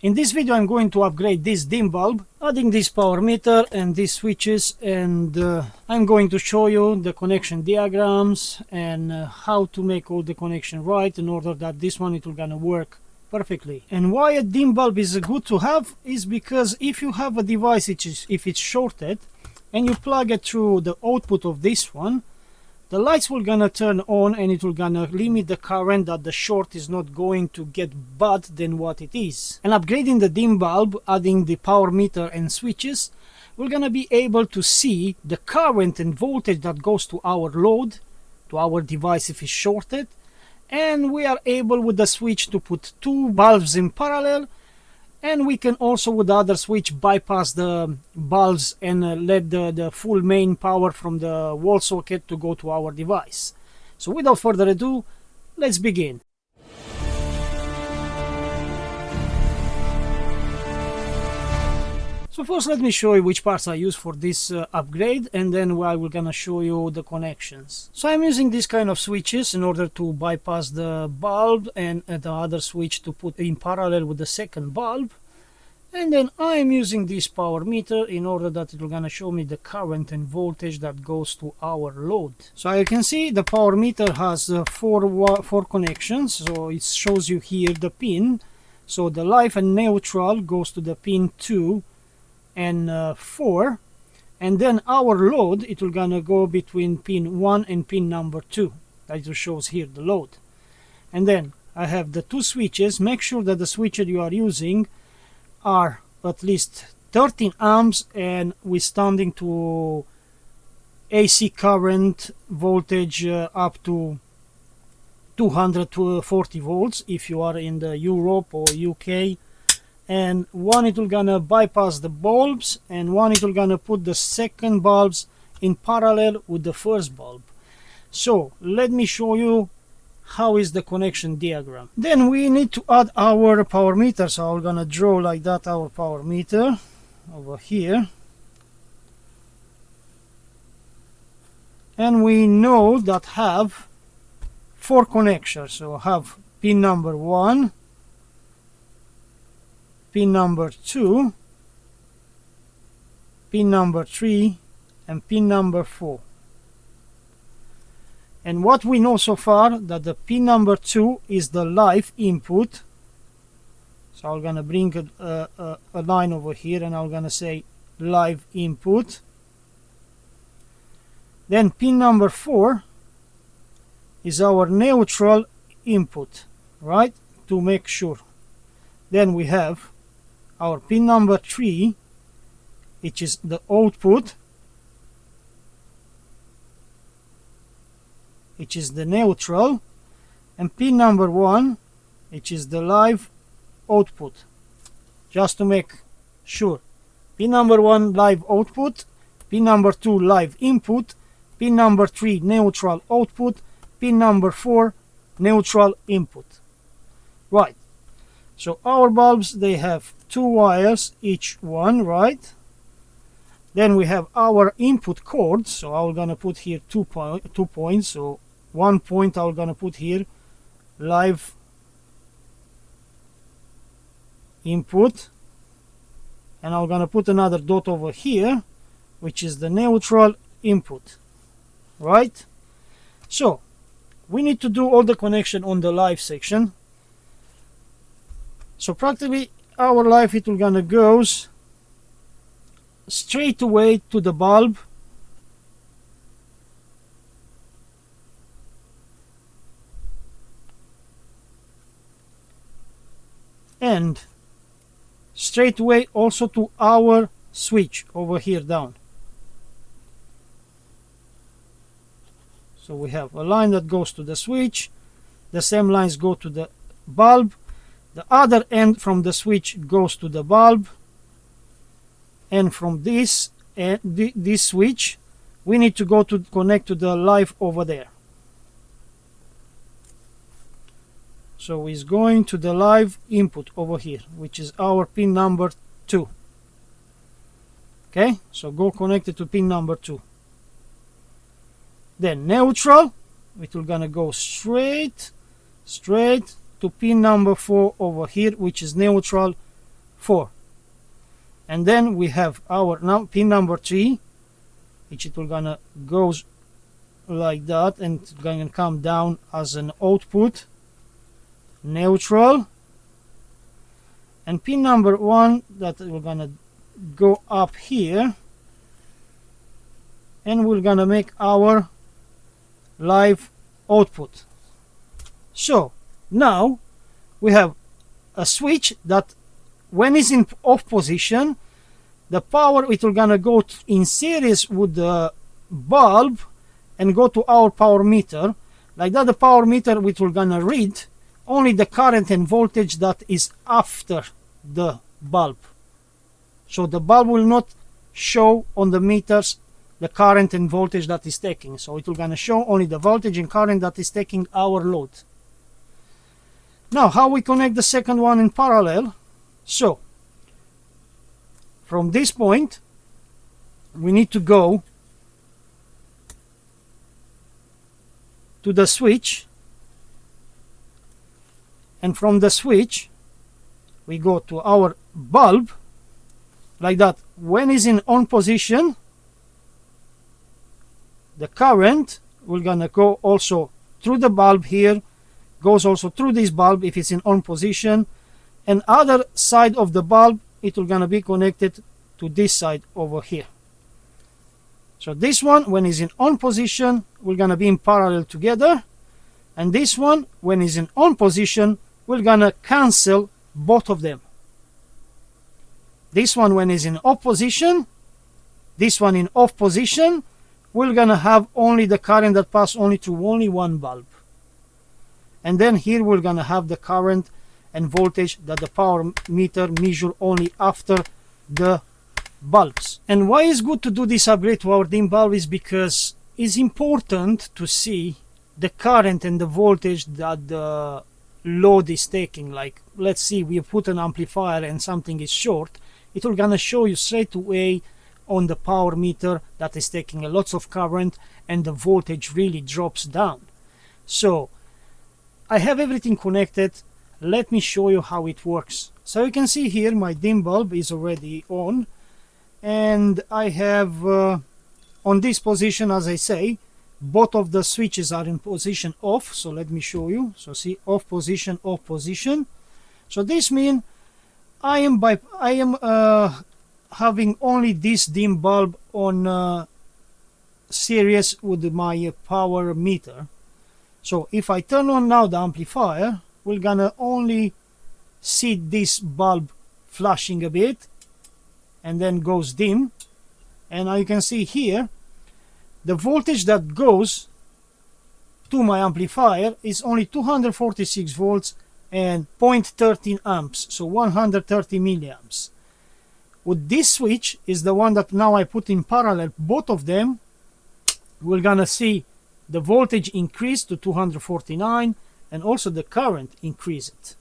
In this video I'm going to upgrade this dim bulb, adding this power meter and these switches, and I'm going to show you the connection diagrams and how to make all the connection right in order that this one it will gonna work perfectly. And why a dim bulb is good to have is because if you have a device if it's shorted and you plug it through the output of this one, the lights will gonna turn on and it will gonna limit the current that the short is not going to get bad than what it is. And upgrading the dim bulb, adding the power meter and switches, we're gonna be able to see the current and voltage that goes to our load, to our device if it's shorted, and we are able with the switch to put two bulbs in parallel, and we can also with the other switch bypass the bulbs and let the full main power from the wall socket to go to our device. So without further ado, let's begin. So first let me show you which parts I use for this upgrade, and then I will gonna show you the connections. So I'm using this kind of switches in order to bypass the bulb and the other switch to put in parallel with the second bulb. And then I'm using this power meter in order that it will gonna show me the current and voltage that goes to our load. So you can see the power meter has four connections, so it shows you here the pin. So the live and neutral goes to the pin 2 and 4, and then our load it will gonna go between pin 1 and pin number 2. That shows here the load. And then I have the two switches. Make sure that the switches you are using are at least 13 amps and withstanding to AC current voltage up to 240 volts if you are in the Europe or UK. And one it will gonna bypass the bulbs, and one it will gonna put the second bulbs in parallel with the first bulb. So let me show you how is the connection diagram. Then we need to add our power meter, so I'm gonna draw like that our power meter over here. And we know that have four connections, so have pin number 1, pin number 2, pin number 3, and pin number 4. And what we know so far, that the pin number 2 is the live input. So I'm gonna bring a line over here and I'm gonna say live input. Then pin number 4 is our neutral input, right? To make sure. Then we have our pin number 3, which is the output, which is the neutral, and pin number 1, which is the live output. Just to make sure, pin number 1 live output, pin number 2 live input, pin number 3 neutral output, pin number 4 neutral input. Right, so our bulbs, they have two wires each one, right? Then we have our input cords, so I'm gonna put here 2 points. So 1 point I'm gonna put here live input, and I'm gonna put another dot over here which is the neutral input, right? So we need to do all the connection on the live section. So practically our live it will gonna goes straight away to the bulb, and straight away also to our switch over here down. So we have a line that goes to the switch, the same lines go to the bulb, the other end from the switch goes to the bulb, and from this switch we need to go to connect to the live over there. So it's going to the live input over here, which is our pin number 2. Okay, so go connect it to pin number 2. Then neutral, it will gonna go straight to pin number 4 over here, which is neutral 4. And then we have our pin number 3, which it will gonna goes like that, and it's gonna come down as an output, neutral. And pin number 1 that we're gonna go up here, and we're gonna make our live output. So now we have a switch that when it's in off position, the power it will gonna go in series with the bulb and go to our power meter. Like that, the power meter which will gonna read only the current and voltage that is after the bulb. So the bulb will not show on the meters the current and voltage that is taking. So it will gonna show only the voltage and current that is taking our load. Now, how we connect the second one in parallel? So from this point we need to go to the switch, and from the switch we go to our bulb. Like that, when it's in on position, the current will gonna go also through the bulb here, goes also through this bulb if it's in on position, and other side of the bulb it will gonna be connected to this side over here. So this one, when it's in on position, we're gonna be in parallel together, and this one, when it's in on position, we're gonna cancel both of them. This one when it's in off position, this one in off position, we're gonna have only the current that pass only through only one bulb. And then here we're gonna have the current and voltage that the power meter measure only after the bulbs. And why it's good to do this upgrade to our dim bulb is because it's important to see the current and the voltage that the load is taking. Like, let's see, we put an amplifier and something is short, it will gonna show you straight away on the power meter that is taking a lots of current and the voltage really drops down. So I have everything connected. Let me show you how it works. So you can see here my dim bulb is already on, and I have on this position, as I say, both of the switches are in position off. So let me show you. So see, off position, off position. So this means I am having only this dim bulb on series with my power meter. So if I turn on now the amplifier, we're gonna only see this bulb flashing a bit and then goes dim. And now you can see here the voltage that goes to my amplifier is only 246 volts and 0.13 amps, so 130 milliamps. With this switch is the one that now I put in parallel both of them, we're gonna see the voltage increase to 249 and also the current increase it.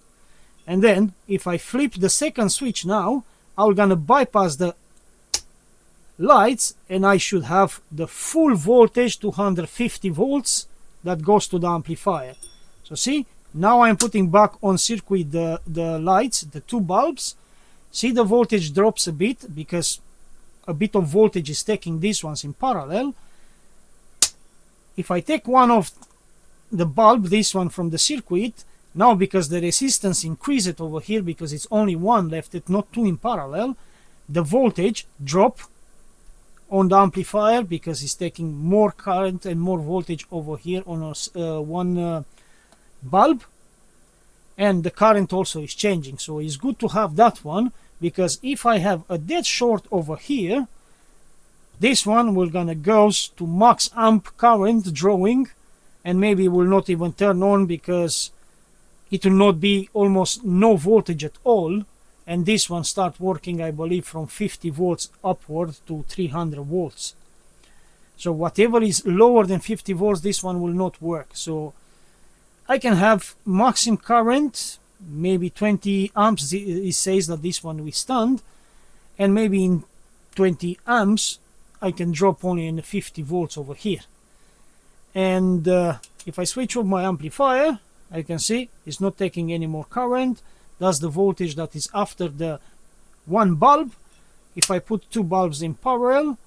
And then if I flip the second switch now, I'm gonna bypass the lights and I should have the full voltage 250 volts that goes to the amplifier. So see, now I'm putting back on circuit the lights, the two bulbs. See, the voltage drops a bit because a bit of voltage is taking these ones in parallel. If I take one of the bulb, this one from the circuit, now because the resistance increased over here because it's only one left, it's not two in parallel, the voltage drop on the amplifier because it's taking more current and more voltage over here on one bulb, and the current also is changing. So it's good to have that one, because if I have a dead short over here, this one will gonna goes to max amp current drawing, and maybe will not even turn on because it will not be almost no voltage at all. And this one start working, I believe, from 50 volts upward to 300 volts. So whatever is lower than 50 volts, this one will not work. So I can have maximum current, maybe 20 amps. It says that this one will stand, and maybe in 20 amps I can drop only in 50 volts over here. And if I switch off my amplifier, I can see it's not taking any more current. That's the voltage that is after the one bulb. If I put two bulbs in parallel,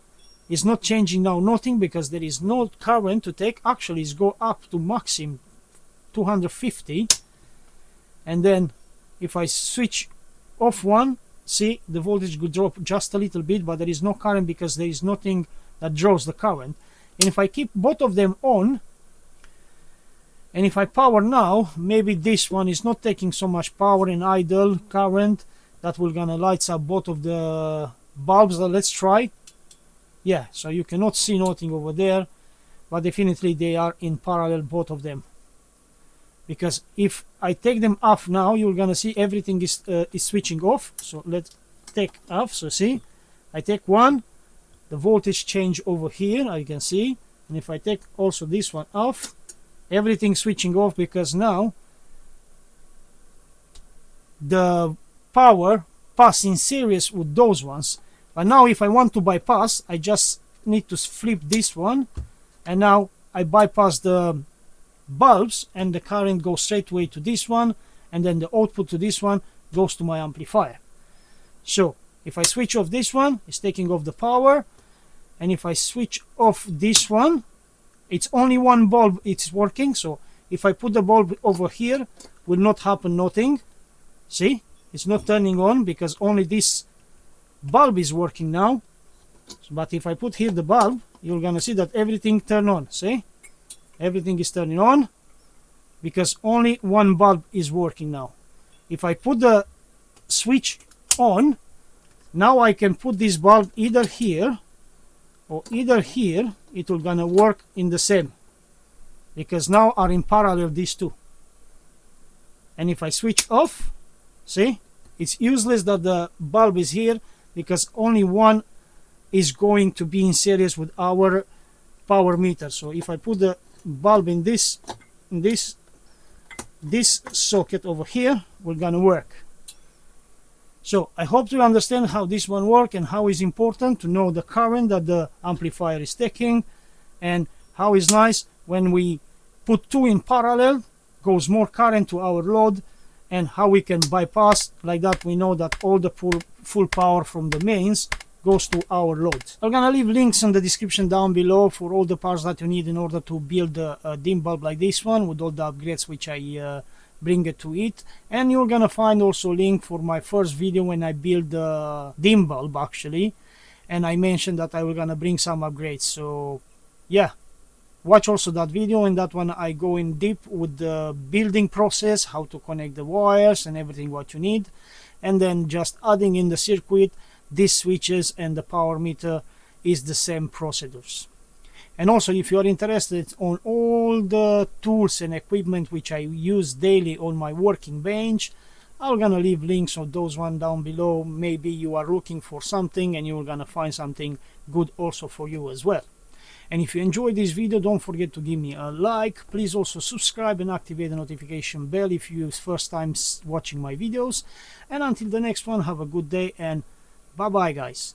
it's not changing now nothing because there is no current to take. Actually, it's go up to maximum 250, and then if I switch off one, see, the voltage will drop just a little bit, but there is no current because there is nothing that draws the current. And if I keep both of them on, and if I power now, maybe this one is not taking so much power in idle current that will gonna lights up both of the bulbs. Let's try. Yeah, so you cannot see nothing over there, but definitely they are in parallel, both of them. Because if I take them off now, you're gonna see everything is switching off. So let's take off. So see, I take one, the voltage change over here, I can see. And if I take also this one off, everything switching off, because now the power pass in series with those ones. But now if I want to bypass, I just need to flip this one, and now I bypass the bulbs and the current goes straight away to this one, and then the output to this one goes to my amplifier. So if I switch off this one, it's taking off the power, and if I switch off this one, it's only one bulb, it's working. So if I put the bulb over here, will not happen nothing. See, it's not turning on because only this bulb is working now. But if I put here the bulb, you're gonna see that everything turn on. See, everything is turning on because only one bulb is working now. If I put the switch on, now I can put this bulb either here or either here. It will gonna work in the same, because now are in parallel these two. And if I switch off, see, it's useless that the bulb is here because only one is going to be in series with our power meter. So if I put the bulb in this socket over here, we're gonna work. So I hope you understand how this one works and how it's important to know the current that the amplifier is taking, and how it's nice when we put two in parallel, goes more current to our load, and how we can bypass like that. We know that all the full power from the mains goes to our load. I'm gonna leave links in the description down below for all the parts that you need in order to build a dim bulb like this one with all the upgrades which I bring it to it. And you're gonna find also link for my first video when I build the dim bulb actually, and I mentioned that I will gonna bring some upgrades. So yeah, watch also that video. In that one I go in deep with the building process, how to connect the wires and everything what you need, and then just adding in the circuit, these switches and the power meter is the same procedures. And also, if you are interested on all the tools and equipment which I use daily on my working bench, I'm gonna leave links of those one down below. Maybe you are looking for something and you're gonna find something good also for you as well. And if you enjoyed this video, don't forget to give me a like. Please also subscribe and activate the notification bell if you're first time watching my videos. And until the next one, have a good day and bye bye guys.